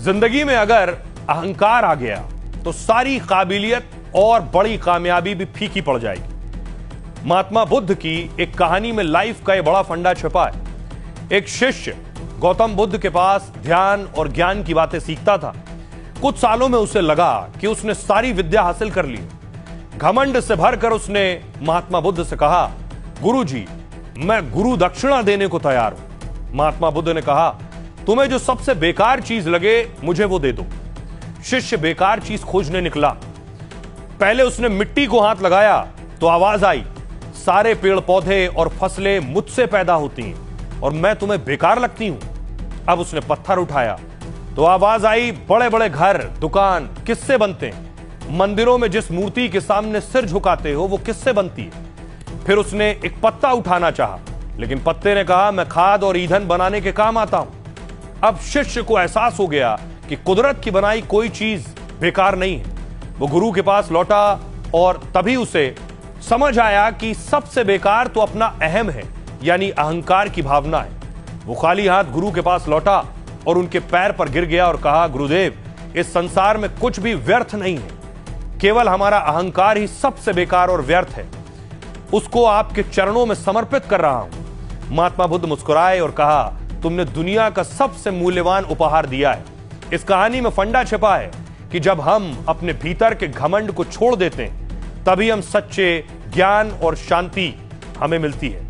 जिंदगी में अगर अहंकार आ गया तो सारी काबिलियत और बड़ी कामयाबी भी फीकी पड़ जाएगी। महात्मा बुद्ध की एक कहानी में लाइफ का यह बड़ा फंडा छिपा है। एक शिष्य गौतम बुद्ध के पास ध्यान और ज्ञान की बातें सीखता था। कुछ सालों में उसे लगा कि उसने सारी विद्या हासिल कर ली। घमंड से भरकर उसने महात्मा बुद्ध से कहा, गुरुजी, मैं गुरु दक्षिणा देने को तैयार हूं। महात्मा बुद्ध ने कहा, तुम्हें जो सबसे बेकार चीज लगे मुझे वो दे दो। शिष्य बेकार चीज खोजने निकला। पहले उसने मिट्टी को हाथ लगाया तो आवाज आई, सारे पेड़ पौधे और फसलें मुझसे पैदा होती हैं और मैं तुम्हें बेकार लगती हूं। अब उसने पत्थर उठाया तो आवाज आई, बड़े बड़े घर दुकान किससे बनते हैं? मंदिरों में जिस मूर्ति के सामने सिर झुकाते हो वो किससे बनती है? फिर उसने एक पत्ता उठाना चाहा, लेकिन पत्ते ने कहा, मैं खाद और ईंधन बनाने के काम आता हूं। अब शिष्य को एहसास हो गया कि कुदरत की बनाई कोई चीज बेकार नहीं है। वो गुरु के पास लौटा और तभी उसे समझ आया कि सबसे बेकार तो अपना अहम है, यानी अहंकार की भावना है। वो खाली हाथ गुरु के पास लौटा और उनके पैर पर गिर गया और कहा, गुरुदेव, इस संसार में कुछ भी व्यर्थ नहीं है, केवल हमारा अहंकार ही सबसे बेकार और व्यर्थ है। उसको आपके चरणों में समर्पित कर रहा हूं। महात्मा बुद्ध मुस्कुराए और कहा, तुमने दुनिया का सबसे मूल्यवान उपहार दिया है। इस कहानी में फंडा छिपा है कि जब हम अपने भीतर के घमंड को छोड़ देते हैं तभी हम सच्चे ज्ञान और शांति हमें मिलती है।